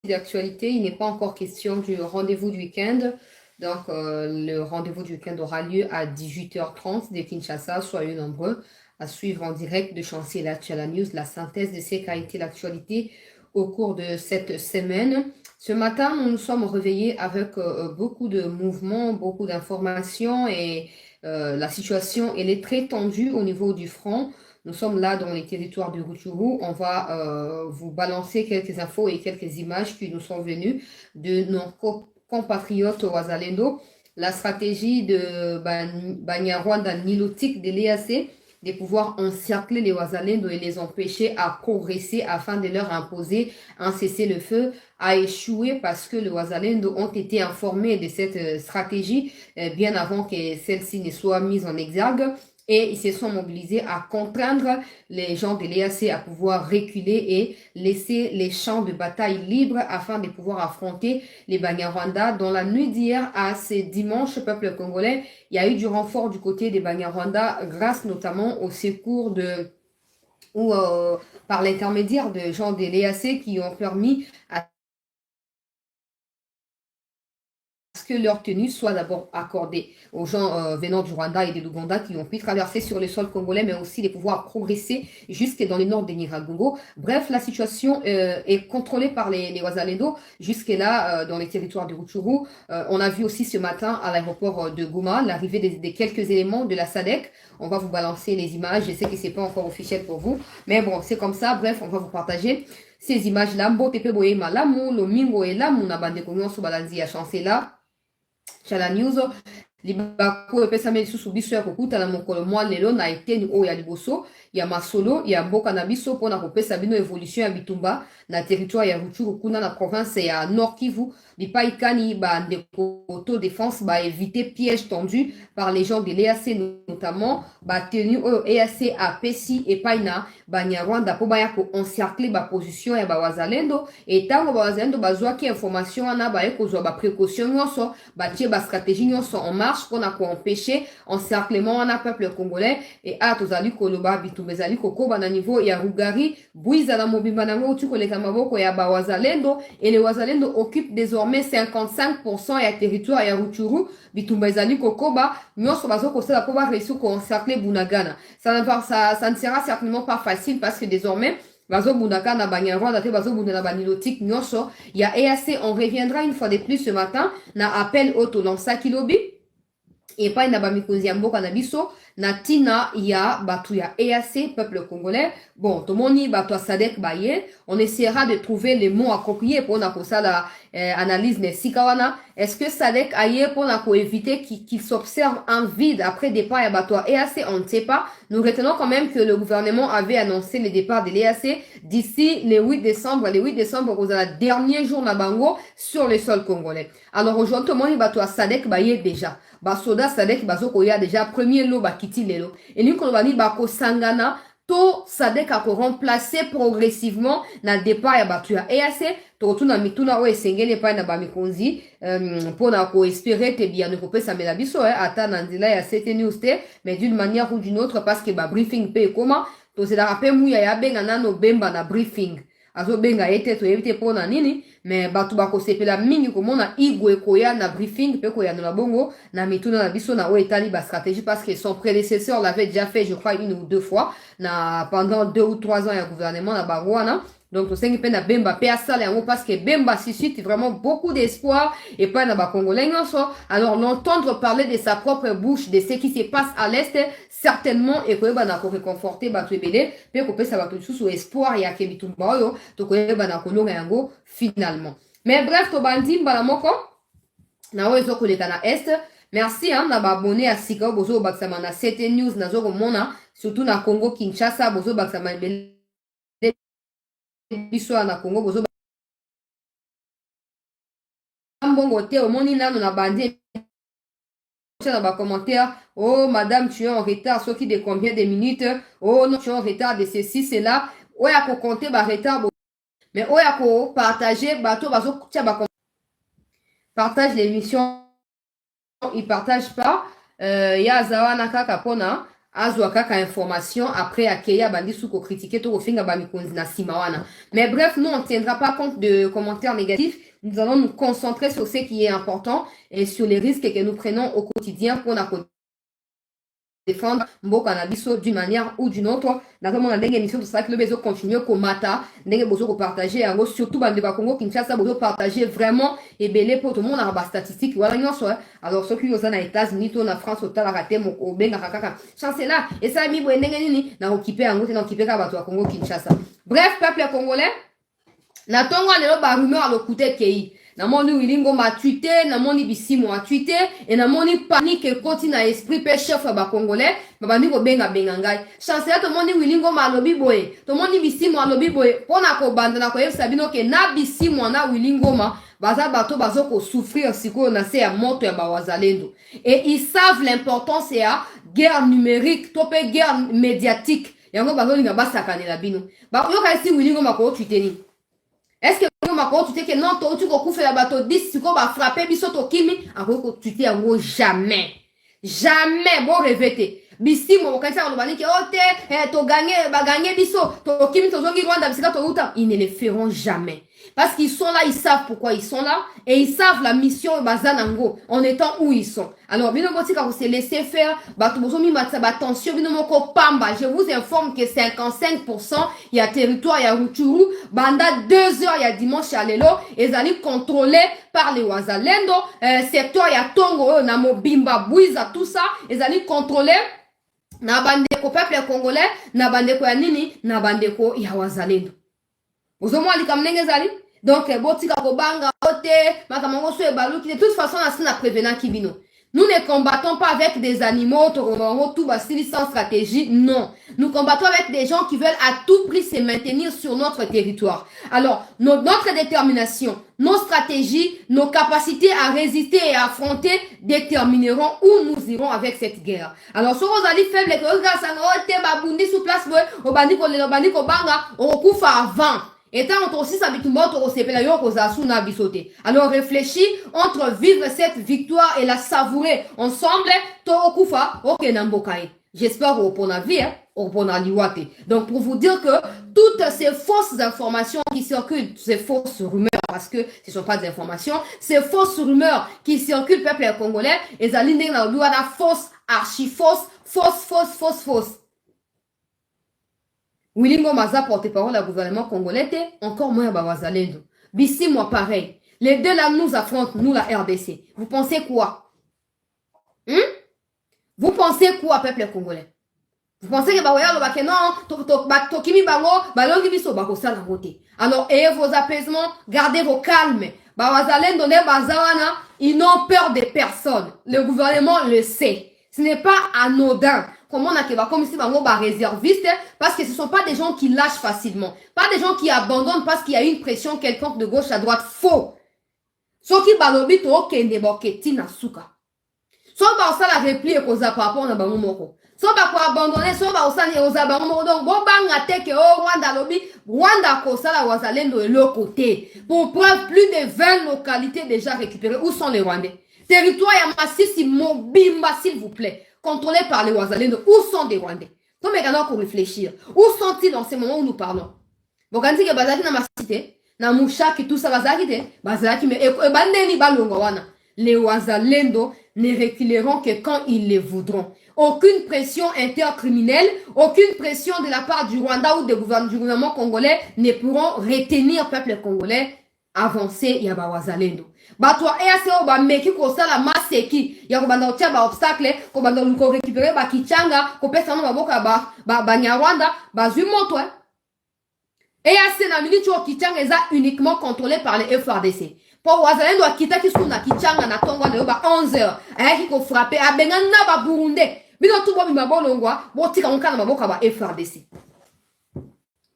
d'actualité, il n'est pas encore question du rendez-vous du week-end. Donc, le rendez-vous du week-end aura lieu à 18h30 de Kinshasa. Soyez nombreux à suivre en direct de Chantier la News, la synthèse de ce qu'a été l'actualité au cours de cette semaine. Ce matin, nous nous sommes réveillés avec beaucoup de mouvements, beaucoup d'informations et la situation, elle est très tendue au niveau du front. Nous sommes là dans les territoires de Rutshuru. On va vous balancer quelques infos et quelques images qui nous sont venues de nos compatriotes Wazalendo. La stratégie de Banyarwanda Nilotique de l'EAC de pouvoir encercler les Wazalendo et les empêcher à progresser afin de leur imposer un cessez-le-feu a échoué parce que les Wazalendo ont été informés de cette stratégie bien avant que celle-ci ne soit mise en exergue. Et ils se sont mobilisés à contraindre les gens de l'EAC à pouvoir reculer et laisser les champs de bataille libres afin de pouvoir affronter les Banyarwanda. Dans la nuit d'hier à ce dimanche, peuple congolais, il y a eu du renfort du côté des Banyarwanda grâce notamment au secours de ou par l'intermédiaire de gens de l'EAC qui ont permis à que leur tenue soit d'abord accordée aux gens venant du Rwanda et de l'Ouganda qui ont pu traverser sur le sol congolais, mais aussi de pouvoir progresser jusque dans le nord de Nyiragongo. Bref, la situation est contrôlée par les Wazalendo jusque-là dans les territoires de Rutshuru. On a vu aussi ce matin à l'aéroport de Goma l'arrivée de quelques éléments de la SADC. On va vous balancer les images. Je sais que c'est pas encore officiel pour vous, mais bon, c'est comme ça. Bref, on va vous partager ces images-là. Mbote pe boye malamu, lomingo e lamu na bande konyo balanzi ya chancela. Chala news libako epesami lisusu biso ya kokutana mokolo mwa lelo na eteni oyo ya liboso ya masolo ya mboka na biso mpona kopesa bino évolution ya bitumba na territoire ya Rutshuru kuna na province ya Nord Kivu bipai kani bandeko autodéfense éviter piège tendu par les gens de l'EAC notamment batenu oyo EAC apesi epai na Banyarwanda mpo baya koencercle baposition ya bawazalendo etango bawazalendo bazwaki information wana baye kozwa baprécaution nyonso batie bastratégie nyonso en marche mpona koempêche encerclement wana peuple congolais et a tozali koloba bitumba ezali kokoba na niveau ya Rugari bwiza na mobimba nango uti koleka maboko ya bawazalendo et les wazalendo occupent désormais 55% ya territoire ya Rutshuru bitumba ezali kokoba nyonso bazokosala mpo baréussir koencercler Bunagana. Ça ne sera certainement pas facile parce que désormais bazobundaka na Banyarwanda te bazobunda na banilotique nyonso ya EAC. On reviendra une fois de plus ce matin na appel auto lancaki lobi epai na bamikonzi ya mboka na biso na tina ya batu ya EAC peuple congolais. Bon, tomoni batu ya SADC baye, on essaiera de trouver les mots appropriés pour na kosala analyse ne sikawana. Est-ce que SADC aye pour na éviter qu'il s'observe un vide après départ ya batu ya EAC? On ne sait pas. Nous retenons quand même que le gouvernement avait annoncé le départ de l'EAC d'ici le 8 décembre. Le 8 décembre, au dernier jour na bango sur le sol congolais. Alors aujourd'hui, tomoni batu ya SADC baye déjà. Basoda SADC bazokoya déjà premier lot bakiti lelo. Et nous kolobani bako sangana to SADC ako remplacer progressivement na départ ya batu ya EAC to tuna mituna o esengeli pa na bamikonzi pona ko espérer te bien ne kopesa mela biso ata na nzela ya cette news te mais d'une manière ou d'une autre parce que ba briefing pe comment to c'est la rappel muya ya benga nano bemba na briefing azo benga ete to evite pona nini mais batu bakosepela mingi komona igwe koya na briefing pe koya na bongo na mituna na biso na o etali ba stratégie parce que son prédécesseur l'avait déjà fait je crois une ou deux fois na pendant 2 ou 3 ans ya gouvernement na Barwana. Donc, to sengi pe na bemba pe asala yango parce que bemba suscite vraiment beaucoup d'espoir et pas na ba congolais nyonso. Alors l'entendre parler de sa propre bouche de ce qui se passe à l'est certainement et ko ba na ko réconforter ba tebele pe ko pesa ba sous espoir ya ke bitumba oyo to ko ba na kolonga yango finalement. Mais bref, to bandi mbala moko na oyo ko leka na est. Merci na ba abonné à Sika bozo baksama na 7 news na zo mona surtout na Congo Kinshasa bozo baksama biso na Congo bozo mbongo te omoni nano na bandi dans bas commentaire oh madame tu es en retard soki de combien de minutes oh non tu es en retard de ceci cela oya ko compter ba retard mais oya ko partager bato bazo tia ba partage l'émission il partage pas ya zawana kaka pona azwa kaka information après akeya bandi suko critiquer to finga ba mikonzi na simawana. Mais bref, nous on tiendra pas compte de commentaires négatifs. Nous allons nous concentrer sur ce qui est important et sur les risques que nous prenons au quotidien pour défendre mboka na biso d'une manière ou d'une autre. Nazomo na ndenge émission tout ça que le bezo continuer komata ndenge bozo ko partager yango surtout bande ba Congo Kinshasa bozo partager vraiment et belé pour tout le monde na ba statistique wala nyonso. Alors ceux qui aux États-Unis to na France otala raté moko benga kaka chance là et ça mi bo ndenge nini na occuper yango na occuper ka bato ya Congo Kinshasa. Bref, peuple congolais na tongo lelo ba rumeur alokute kei namoni wilingo ma tweeté namoni bisimo a tweeté et namoni panique continue na esprit pe chef ba congolais babandi ko benga ngai chance ya to moni wilingo ma lobi boye to moni bisimo a lobi boye pona ko banda na ko yebisa bino ke na bisimo na wilingo ma baza bato bazo ko souffrir siko na se ya moto ya bawazalendo et ils savent l'importance ya guerre numérique to pe guerre médiatique yango bazo linga basakanela bino ba yo ka si wilingo ma ko tweeté ni. Est-ce que tu sais que non, tu vas faire la bateau 10, tu vas frapper, biso to kimi, alors tu t'es en jamais. Jamais, bon répéter. Bisi, mon quand ça, on va dire que, oh, t'as gagné, biso, to kimi, to zongi, Rwanda, bisika, to uta. Ils ne le feront jamais. Parce qu'ils sont là, ils savent pourquoi ils sont là, et ils savent la mission, bazanango, en étant où ils sont. Alors, bino moti, quand vous se laissez faire, batubozomi, attention, bino moko pamba. Je vous informe que 55%, il y a territoire, il y a Rutshuru, banda 2 heures, il y a dimanche à l'élo, et ils allaient contrôler par les Wazalendo, secteur, il y a Tongo, Namo, Bimba, Bouiza, tout ça, ils allaient contrôler na bandeko peuple congolais, na bandeko ya nini, na bandeko ya Wazalendo. Ozomo alikamnenge zali. Donc, botika kobanga, ote, makamango so ebaluki. De toute façon, on a prévenant kibino. Nous ne combattons pas avec des animaux, tout sans stratégie. Non. Nous combattons avec des gens qui veulent à tout prix se maintenir sur notre territoire. Alors, notre détermination, nos stratégies, nos capacités à résister et à affronter détermineront où nous irons avec cette guerre. Alors, si vous allez faible, que vous allez babundi sous place, au bandi ko banga, on coupe avant. Et tant aussi ça alors réfléchis entre vivre cette victoire et la savourer ensemble. J'espère au bon avis, au bon aliwate. Donc pour vous dire que toutes ces fausses informations qui circulent, ces fausses rumeurs, parce que ce ne sont pas des informations, ces fausses rumeurs qui circulent peuple congolais, et alignées dans le fausse, archi fausse, fausse. Wilingo Maza porte-parole au gouvernement congolais, encore moins Bawazalendo. Bissi, moi pareil. Les deux là nous affrontent, nous la RDC. Vous pensez quoi? Vous pensez quoi, peuple congolais? Vous pensez que alors, ayez vos apaisements, gardez vos calmes. Bawazalendo ne bazawana, ils n'ont peur de personne. Le gouvernement le sait. Ce n'est pas anodin. Comment on a comme si on va réserviste, parce que ce ne sont pas des gens qui lâchent facilement. Pas des gens qui abandonnent parce qu'il y a une pression quelconque de gauche à droite. Faux. Ceux qui balobi to okende boketi na suka. Soit ba osala réplique aux apapons na bango moko. Soit ba ko abandonner, soit ba osala aux abandons moko. Donc bo banga teke o Rwanda lobi, Rwanda ko sala Wazalendo de l'autre côté. Pour preuve, plus de 20 localités déjà récupérées. Où sont les Rwandais? Territoire ya Masisi Mobimba, s'il vous plaît. Contrôlés par les Wazalendo. Où sont des Rwandais? Comme maintenant pour réfléchir. Où sont-ils dans ces moments où nous parlons? Bon, quand il y a Bazaki na Masite, na Mouchak et tout ça, Bazaki, Bazaki, mais Bandeni Balongawana. Les Wazalendo ne reculeront que quand ils le voudront. Aucune pression intercriminelle, aucune pression de la part du Rwanda ou du gouvernement congolais ne pourront retenir le peuple congolais avancer ya Wazalendo. Batwa EACO ba meki ko sala maseki ya ko banda otia ba obstacle ko banda ko récupérer ba kichanga ko pesa no baboka ba Nyarwanda ba zumoto EAC na minute o kichanga eza uniquement contrôlé par les FRDC. Pour Wazalendo akita kisuna kichanga na Tongo na ba 11h ayaki ko frapper abenga na ba Burundi bino tout bo bima bolongwa bo tika onkana baboka ba FRDC.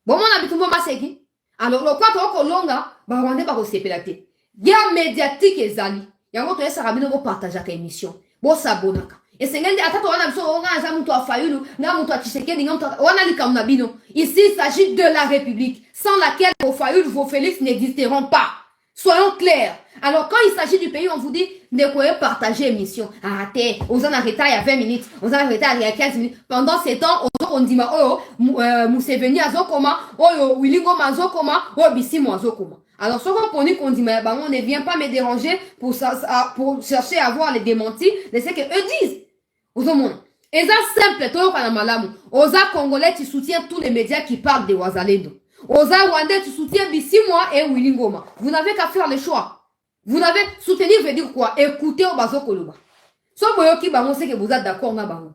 Bon mon abitumbo maseki. Alors le quoi to ko longa ba Rwanda ba ko sepelate. Guerre médiatique ezali. Yango to yesa rabino bo partager ka émission. Bo sabonaka. Et c'est ngende atatu wana biso onga za mutu afayulu na mutu achisekedi nga mutu wana likamna bino. Ici il s'agit de la République sans laquelle vos fayulu, vos Félix n'existeront pas. Soyons clairs. Alors quand il s'agit du pays, on vous dit de quoi partager émission. Arrêtez. On en arrêté il y a 20 minutes. On en arrêté il y a 15 minutes. Pendant ces temps, on dit, oh, Museveni azokoma, oh, Willingo mazokoma, oh, Bissimo azokoma. Alors, ce qu'on dit, mais on ne vient pas me déranger pour chercher à voir les démentis de ce qu'eux disent. Aux hommes. Et ça, simple, toi, quand malamu. Aux Congolais, tu soutiens tous les médias qui parlent de Wazalendo. Aux Rwandais, tu soutiens Bissimo et Willingoma. Vous n'avez qu'à faire le choix. Vous n'avez, soutenir veut dire quoi? Écoutez au bazo koloba. Soit boyoki bango, c'est que vous êtes d'accord na bango.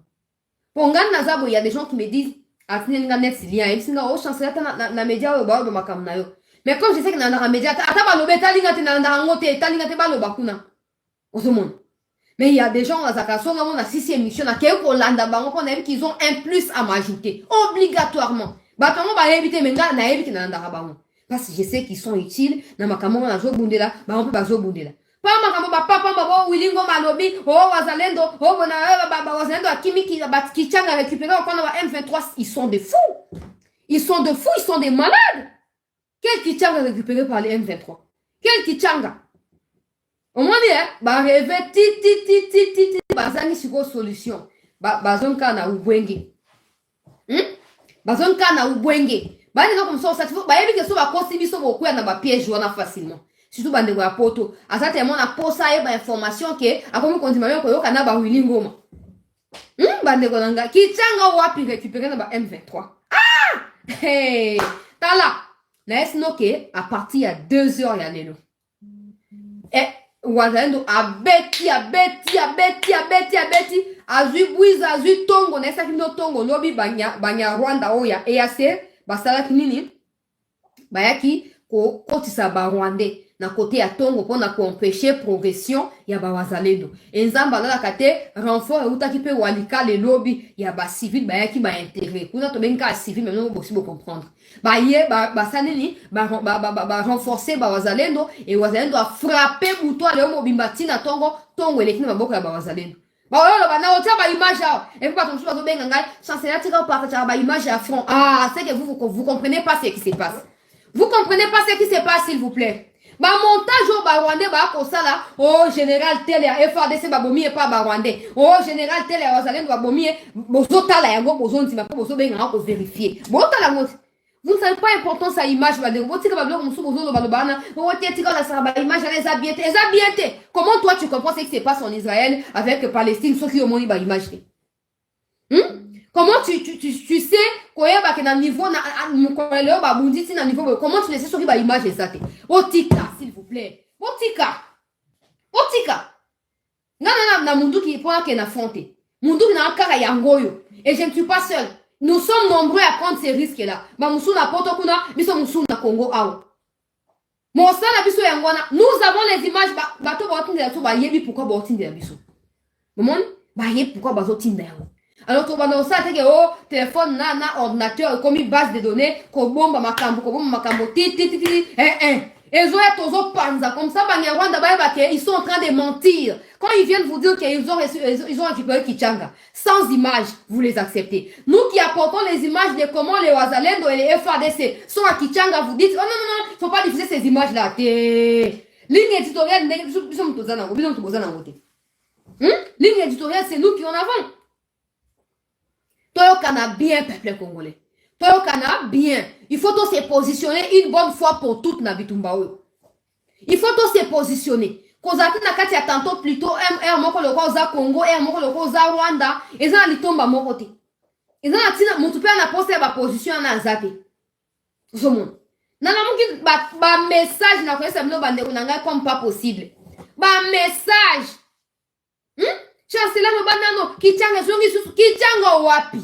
Pour ngan nazabo, il y a des gens qui me disent, atine nga net silia, et singa o chancelier na média o ba o makam na yo. Mais comme je sais que dans la média, ata balobe talinga te na ngote, talinga te baloba kuna. Au monde. Mais il y a des gens, à Zakaso, on a 6e émission, à Kéo Landa bango, on a vu qu'ils ont un plus à m'ajouter. Obligatoirement. Batongo ba éviter menga na éviter na ndara bango. Parce que je sais qu'ils sont utiles, na makamo na zo bundela, ba on peut pas zo bundela. Pas makamo ba papa ba Willingo malobi, oh Wazalendo, oh bona ba Wazalendo akimi ki changa récupérer quand on va M23, ils sont des fous. Ils sont de fous, ils sont des malades. Quel Kichanga récupéré par les M23? Quel Kichanga? Au moins, bah, rêver, bazani sur solution. Bazon kana ubwenge. Bazon kana ubwenge. Bah, les gens comme ça, il faut, bah, il y a des choses qui sont beaucoup, on a piège, on a facilement. Surtout, bah, des poto. À ça, tellement, on a posé information que, à comment continuer, on a ba Willingoma. Bah, des gens Kichanga wapi récupérer dans M23. Ah! Hey! Tala! Laisse noke à partir à 2h ya lelo. Et Wazalendo abeti azui bwiza azui tongo na esa kino tongo lobi banya Rwanda oya EAC basala kinini bayaki ko kotisa ba Rwandais na côté ya tongo pona ko empêcher progression ya ba Wazalendo. Enzamba na kate renfort utaki pe walika le lobby ya ba civil bayaki ba intégrer. Kuna to benka civil même non possible comprendre. Ba ye ba saneni ba renforcer ba Wazalendo et Wazalendo a frappé bouton le mobimbati na tongo elekini maboko ya ba Wazalendo. Ba olo ba na otia ba image et puis pas ton choix benga ngai chancelier tika partager ba image à front. Ah, c'est que vous comprenez pas ce qui se passe. Vous comprenez pas ce qui se passe s'il vous plaît. Ba montage au Rwandais ba kosala oh général tel ya FARDC ba bomi et pas ba Rwandais oh général tel ya Wazalendo ba bomi bozo tala yango bozo ntima po bozo benga ko vérifier botala ngoti. Vous ne savez pas l'importance à l'image. Comment toi tu comprends ce qui se passe en Israël avec Palestine, ceux qui ont montré l'image? Comment tu sais comment tu sais sur l'image exacte? Otika, s'il vous plaît. Otika. Na mundu qui est qui na fonte. Mundu qui na kara yangoyo. Et je ne suis pas seul. Nous sommes nombreux à prendre ces risques-là. Nous avons les images. Alors, tu vas ça, téléphone, ordinateur, comme une base de données, ils sont en train de mentir. Quand ils viennent vous dire qu'ils ont récupéré Kichanga, sans images, vous les acceptez. Nous qui apportons les images de comment les Wazalendo et les FARDC sont à Kichanga, vous dites, oh non, il ne faut pas diffuser ces images-là. Ligne éditoriale, ligne éditoriale, c'est nous qui en avons. Toi, on a bien, peuple congolais. Toi, on a bien. Il faut tous se positionner une bonne fois pour toutes na bitumbaoyo. Il faut tous se positionner. Kozaki na kati ya tantôt plutôt moko le koza Congo, moko le koza Rwanda, eza litomba moko te. Eza na tina mutu pe na poste ba position na nzate. Zomon. Nana muki ba message na kwesa mno bande kunanga comme pas possible. Ba message. Chancela no banano Kichanga zongi susu Kichanga wapi?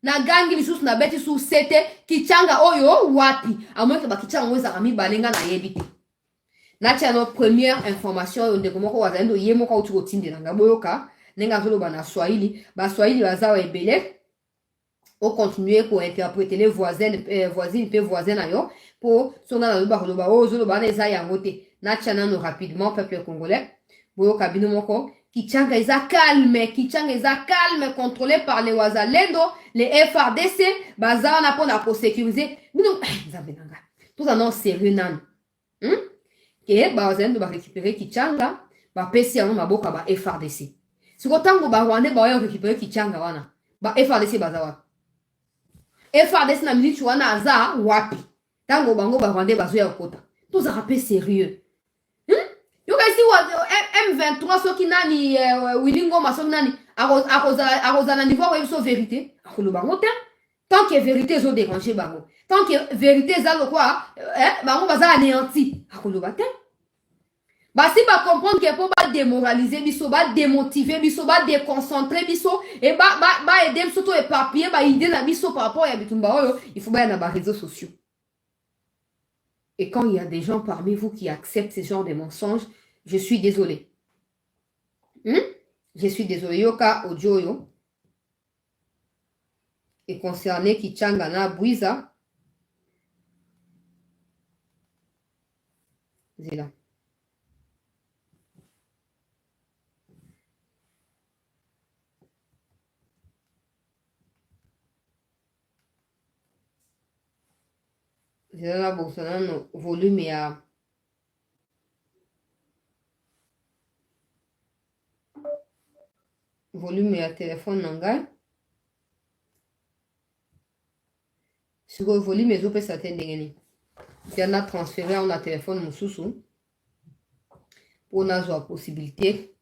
Na gangi lisusu na beti su sete Kichanga oyo wapi? Amwe ke ba Kichanga weza kami balenga na yebite. Na tia première information onde komoko Wazalendo yemo ka utu kotinde nanga boyoka nenga zolo bana Swahili ba Swahili bazawa ebele au continuer pour interpréter les voisines na yo pour sona na loba loba o zolo bana eza yango te. Na tia nano rapidement peuple congolais boyoka bino moko Kichanga est calme, contrôlé par les Wazalendo, les FARDC, bazar n'a pas pour sécuriser. Mais non, tout ça non sérieux nan. Que Wazalendo va récupérer Kichanga, bapesi yango maboka ba FRDC. Siko tango ba Rwanda ba yo récupérer Kichanga wana. Ba FRDC baza wapi? FRDC na militu wana aza wapi? Tango bango ba Rwanda bazo ya kota. Tous a rappelé sérieux. Yo kasi M23 soki nani Wilingo maso nani akoza na niveau wa so vérité. Akolo bango te. Tant que vérité zo déranger bango. Tant que vérité za lo quoi bango baza anéanti. Akolo ba te. Bah si ba comprendre que pour ba démoraliser biso, ba démotiver biso, ba déconcentrer biso et ba aider surtout éparpiller ba idée na biso par rapport à bitumba oyo, il faut ba na ba réseaux sociaux. Et quand il y a des gens parmi vous qui acceptent ce genre de mensonges, je suis désolé. Je suis désolé. Yoka audio yo. Et concerné Kichanga na Bwiza. C'est là. Zela Bolsonaro volume ya téléphone nanga sur volume ezopesa te ndenge nini tiana transféré on a téléphone mosusu mpona zwa possibilité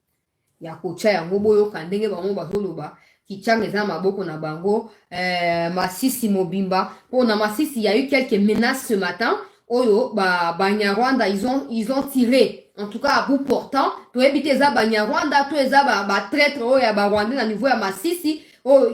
ya kotia yango boyoka ndenge bango bazoloba Kichanga eza maboko na bango Masisi mobimba mpona Masisi il y a eu quelques menaces ce matin oyo Banyarwanda ils ont tiré en tout cas à bout portant to éviter eza Banyarwanda to eza ba traître oyo ya ba Rwanda na niveau ya Masisi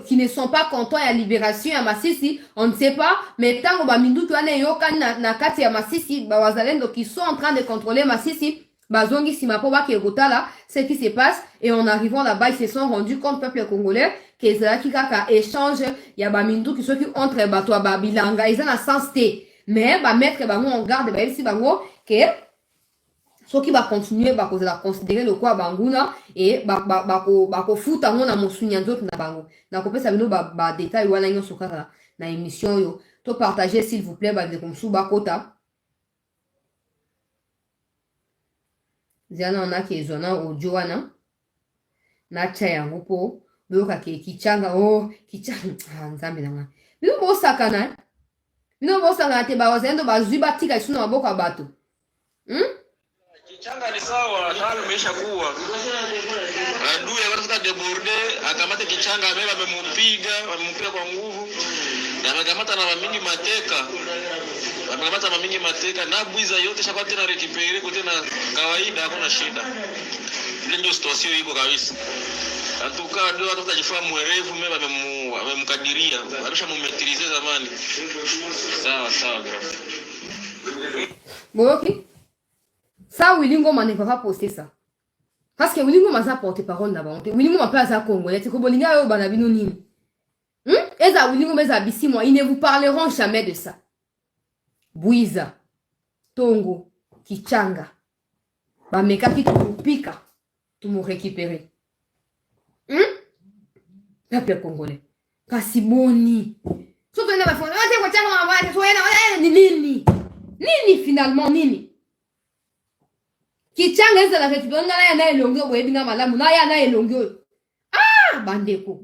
qui ne sont pas contents ya libération ya Masisi on ne sait pas mais tango ba minduki wana yokani na kati ya Masisi ba wazalendo qui sont en train de contrôler Masisi bazongi sima po ba kotala ce qui se passe et en arrivant là-bas ils se sont rendus compte peuple congolais que ezalaki kaka échange ya ba minduki soki entre bato ya babilanga eza na sens te mais ba mettre bango en garde ba yebisi bango que soki ba continuer ba kozala considérer le quoi banguna et ba futa ngo na mosunya nzoto na bango na kopesa bino ba détail wana nyonso kaka na émission yo to partager s'il vous plaît ba de comme sous ba kota Ziana on a qui zona audio wana na cha yango po boyoka ke Kichanga Kichanga nzambe nanga bino bosakana te bawazendo bazwi batika isu na maboko ya bato Kichanga ni sawa tano imeisha kuwa adui anataka deborde akamata Kichanga wamempiga kwa nguvu na amekamata na mamingi mateka na Bwiza yote shaka tena rekipere kote na kawaida hakuna shida ile ndio situation iko kabisa atuka ndio watu watajifaa mwerevu mimi wamemkadiria alishamumetilize zamani sawa bon ok ça Wilingo ne va pas poster ça parce que Wilingo m'a porté parole là-bas Wilingo m'a pas à congolais c'est que bolinga yo banabino nini eza Wilingo meza bisi moi ils ne vous parleront jamais de ça Bwiza Tongo Kichanga bameka ki tumupika tumu récupérer peuple congolais kasi boni so tena bafona wote kwa chama mabaya so nini finalement nini Kichanga eza la récupérer ngana na elongo boyebi nga malamu na ya na elongo bandeko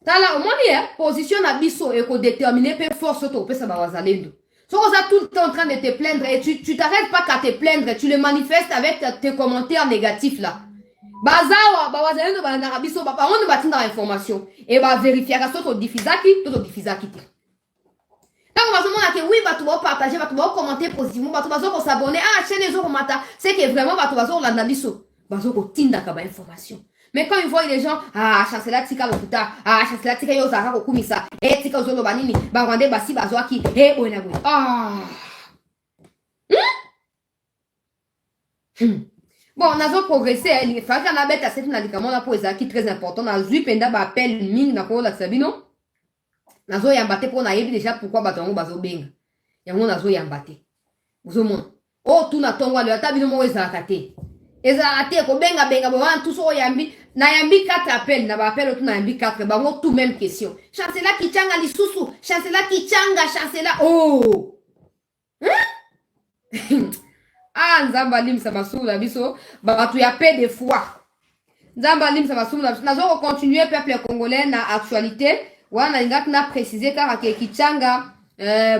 tala omoni position na biso et ko déterminer pe force to pesa ba wazalendo so on a tout le temps en train de te plaindre et tu t'arrêtes pas qu'à te plaindre tu le manifestes avec tes commentaires négatifs là bazawa ba wazalendo ba na biso ba on va tinda information et ba vérifier ka so diffusaki te tant on va se que oui ba tu vas partager ba tu vas commenter positivement ba tu vas s'abonner chaîne les autres mata c'est que vraiment ba tu vas la biso ba zo ko tinda ka ba information. Mais quand ils voient les gens, chancela tika lokuta, chancela tika yo zaka kokumisa, tika ozolo banini, ba rwande basi bazwaki, oena boy. Bon, on a progressé, il faut qu'on a bête à cette médicament là pour ezaki très important. On a zui penda ba appel ming na ko la sabino. Nazo yambate pour na yebi déjà pourquoi batongo bazo benga. Yango nazo yambate. Uzomon. Oh, tout na tongwa le atabino mo ezaka te. Ezarate ko benga bo wan tout so yambi na yambi 4 appels na ba appel tout na yambi 4 ba mo tout même question chancela Kichanga lisusu chancela Kichanga chancela Ah, nzamba lim sa masula biso, bah tu y a paix des fois. Nzamba lim sa masula biso. Nazo continuer peuple congolais na actualité. Wana ingati na préciser kaka ke Kichanga,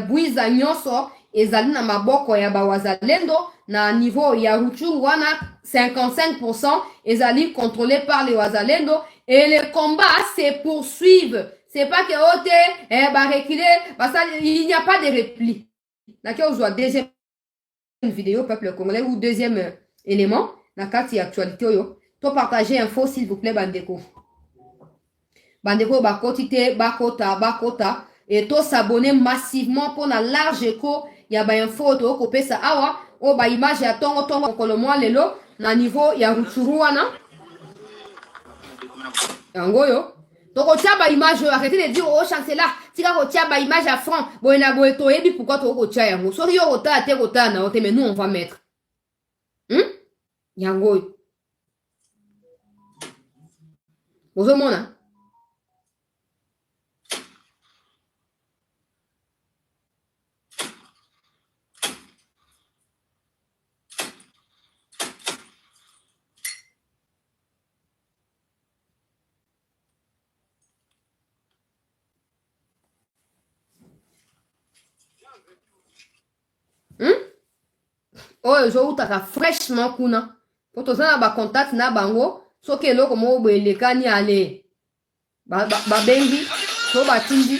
Bwiza nyonso, ezali na maboko ya bawazalendo, na niveau ya Ruchuru wana 55% ezali contrôlé par les wazalendo, et les combats se poursuivent. C'est pas que bah reculer, bah ça, il n'y a pas de repli. D'accord, je vois deuxième vidéo peuple congolais ou deuxième élément na kati actualité yo. To partager info s'il vous plaît bandeko. Bandeko bakotite bakota et to s'abonner massivement pour la large écho ya ba info to ko pesa awa o ba image ya tongo kolomwa lelo na niveau ya Rutshuru wana. Yango yo. Toko tia ba image yo, arrêtez de dire oh chancela, tika ko tia ba image à franc. Bon na boye to yebi pourquoi to ko tia yango. So yo ota te kota na ote mais nous on va mettre. Yango yo. Bozo mona. Oyo ezoutaka fraîchement kuna po toza na bacontact na bango soki eloko moko boye elekani ale babengi so batindi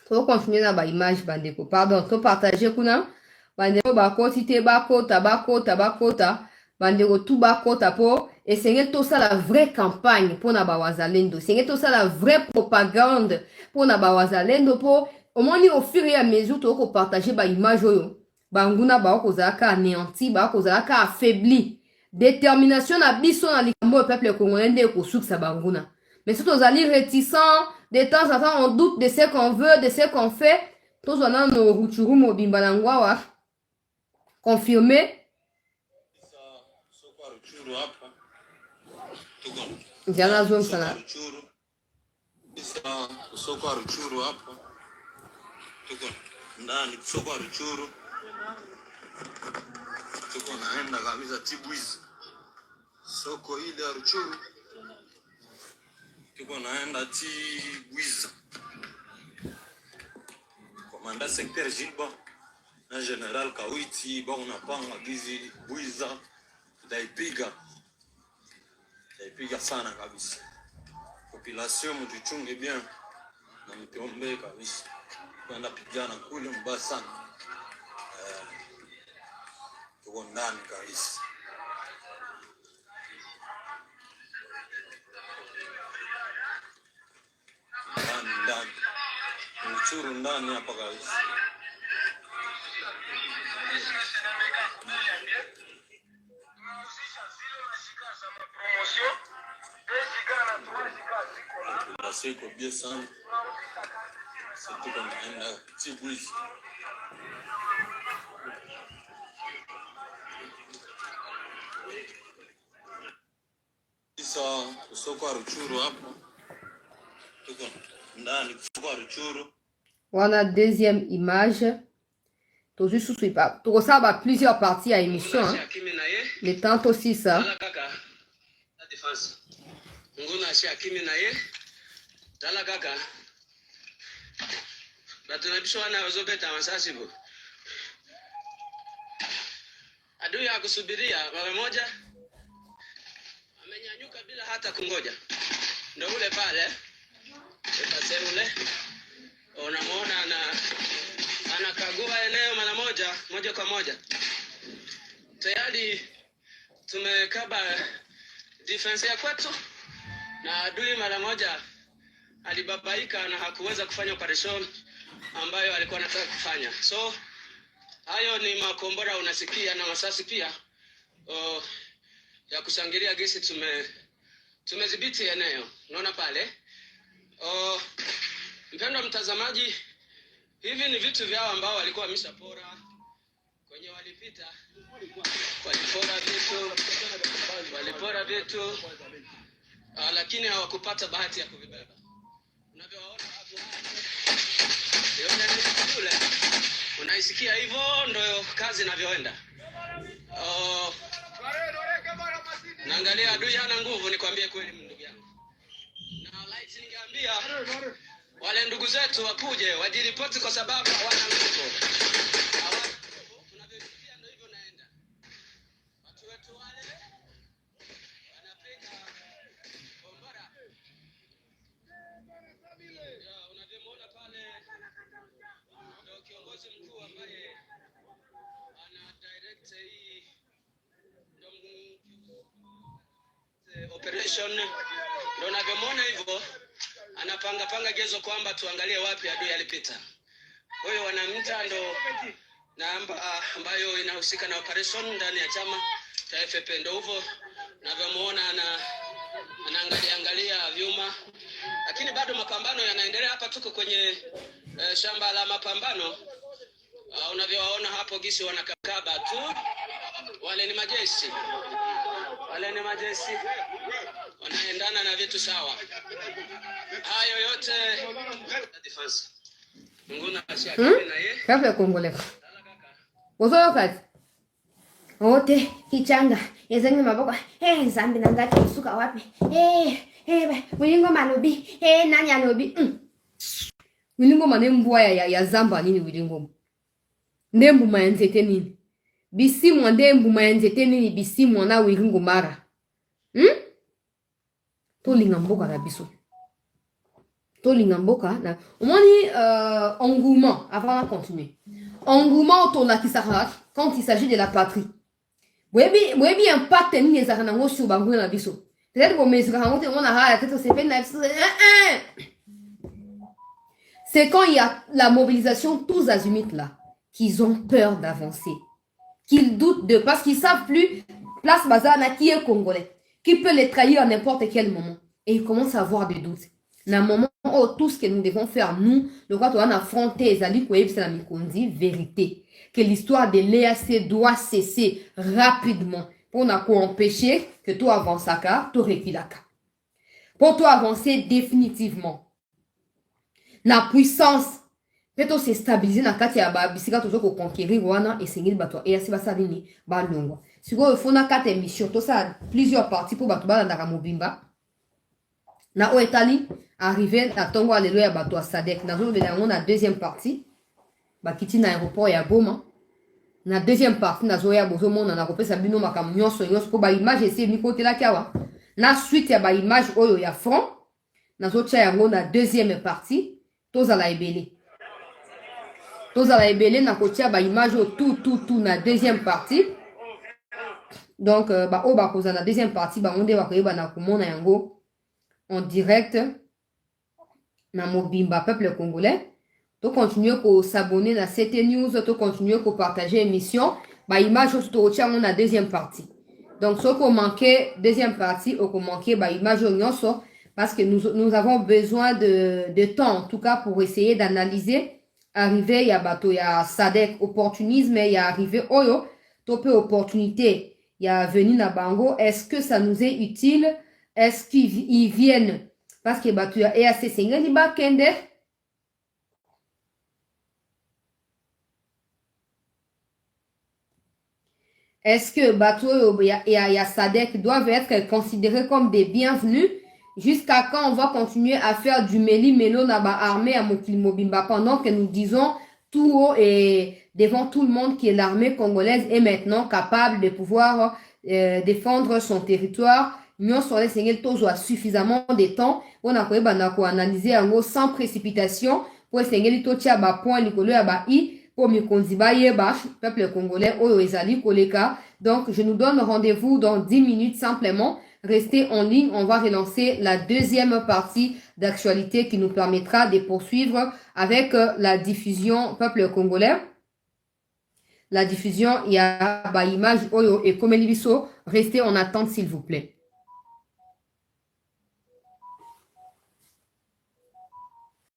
to continuer na ba image bandeko. Pardon, to partager kuna bandeko bakoti te bakota bandeko tout bakota po esenge tosala vraie campagne po na bawazalendo, esenge tosala vraie propagande po na bawazalendo po omoni au fur et à mesure toko partager ba image oyo banguna bakozalaka anéanti bakozalaka affaibli. Détermination na biso na likambo peuple congolais nde kosukisa banguna. Mais si tozali réticent De temps en temps, on doute de ce qu'on veut, de ce qu'on fait. Tous on a nos Ruchuru Mobimbalangwawa. Confirmé. Jana zone sana. Soko wa Ruchuru hapa. Tuko ndani soko wa Ruchuru. Tuko naenda kabisa Tibwizi. Soko ile ya Ruchuru. Tuko naenda Tibwizi. Komanda secteur Gilba na General Kawiti ba unapanga gizi Bwiza. Tutaipiga sana kabisa. Population mtuchunge bien na mtuombe kabisa. Kwenda pigana kule mbaya sana. Tuko ndani kabisa. Ndani. Mchuru ndani hapa kabisa. La seko bien sana. C'est tout comme un petit bruit. Isa soko Ruchuru hapo. Tuko ndani soko Ruchuru. Voilà, deuxième image. Toujours sous pas. Tout ça va plusieurs parties à émission. Hein. Les temps aussi ça. La défense. Ngona shakimi na ye. Tala kaka. Batunabishwa na wazobeta masasibu. Adui akusubiria mara moja. Amenyanyuka bila hata kungoja. Ndio ule pale. Epasero ule. Unamuona anakagua eneo mara moja kwa moja. Tayari tumekaba defense ya kwetu na adui mara moja alibabaika na hakuweza kufanya operation ambayo alikuwa anataka kufanya. So hayo ni makombora unasikia na masasi pia ya kushangilia gesi tumedhibiti eneo. Unaona pale? Mpendwa mtazamaji, hivi ni vitu vyao ambao walikuwa wameshapora kwenye walipita. Walipora vitu lakini hawakupata bahati ya kuvibeba. Unavyowaona hapo yule unaisikia hivyo ndio kazi inavyoenda. Naangalia adui hana nguvu, nikwambie kweli ndugu yangu. Na light ningeambia wale ndugu zetu wakuje wajiripoti kwa sababu hawana nguvu. Tunavyofikia ndio hivyo naenda. Watu wetu wale wanapiga bombara. Unavyomuona pale ndio kiongozi mkuu ambaye ana direct hii operation. Ndio unavyomuona hivyo anapanga gezo kwamba tuangalie wapi adui alipita. Kwa hiyo wanamta ndo namba ambayo inahusika na operation ndani ya chama cha FP. Ndio hivyo unavyomuona anaangalia vyuma, lakini bado mapambano yanaendelea. Hapa tuko kwenye shamba la mapambano. Unavyowaona hapo gisi wanakakaba tu. Wale ni majeshi wanaendana na vitu sawa. Hayo yote defense. Nguna ashakini na ye. Kafe Kongole. Wozo kazi. Ote kichanga. Yezenye maboko. Zambi na ngati usuka wapi? Wilingo malobi. Nani alobi? Wilingo manembo ya zamba nini wilingo? Ndembu maenzete nini? Bisimu ndembu maenzete nini bisimu na wilingo mara. Tolinga mboka na biso. Tolinga mboka na omoni engouement avant de continuer. Engouement autour de la kisara quand il s'agit de la patrie. Webi impact ni ezaka nango sur bango na biso. Peut-être que mes grands on a ra tête c'est peine c'est quand il y a la mobilisation tous azimuts là qu'ils ont peur d'avancer. Qu'ils doutent de parce qu'ils savent plus place bazana qui est congolais. Qui peut les trahir à n'importe quel moment. Et ils commencent à avoir des doutes. Dans un moment oh, tout ce que nous devons faire, nous, le roi doit affronter Ezali Koueb, c'est la mikondi, vérité. Que l'histoire de l'EAC doit cesser rapidement pour empêcher que toi avances à cas, tu recules à cas. Pour toi avancer définitivement. La puissance, peut se stabiliser dans kati ya ba bisika toujours ko conquérir wana et sengeli bato EAC basalini ba longwa. Si vous fona quatre émissions, tout ça plusieurs parties pour bato ba ndaka mobimba. Na o etali arrivé à tongo alléluia bato Sadek. Na zo on a deuxième partie. Ba kiti na aéroport ya Boma. Na deuxième partie na zo ya bozo mona na kopesa bino makambo nyonso ko ba image ese ni côté la kawa. Na suite ya ba image oyo ya front. Na zo tia yango na deuxième partie. Tozala ebele. Tozala ebele na kotia ba image tout na deuxième partie. Donc ba o ba koza na deuxième partie ba onde ba koyeba na komona yango en direct na mobimba peuple congolais. To continuer à s'abonner à cette news, to continuer à partager l'émission. Ba image to kotia na deuxième partie. Donc ce qu'on manquait deuxième partie ou qu'on manquait ba image nyonso parce que nous avons besoin de temps en tout cas pour essayer d'analyser arrivé il y a bateau il y a Sadek opportunisme il y a arrivé oyo topé opportunité il y a venu na bango est-ce que ça nous est utile est-ce qu'ils viennent parce que bateau il y a EAC sengeli ba kende est-ce que bateau il y a Sadek doivent être considérés comme des bienvenus jusqu'à quand on va continuer à faire du méli-mélo dans la armée à Mokili-Mobimba pendant que nous disons tout haut et devant tout le monde que l'armée congolaise est maintenant capable de pouvoir défendre son territoire. Nous sommes suffisamment de temps pour analyser sans précipitation pour essayer de point pour peuple congolais donc je nous donne rendez-vous dans 10 minutes simplement. Restez en ligne, on va relancer la deuxième partie d'actualité qui nous permettra de poursuivre avec la diffusion peuple congolais. La diffusion, il y a image Oyo et Komelibiso. Restez en attente s'il vous plaît.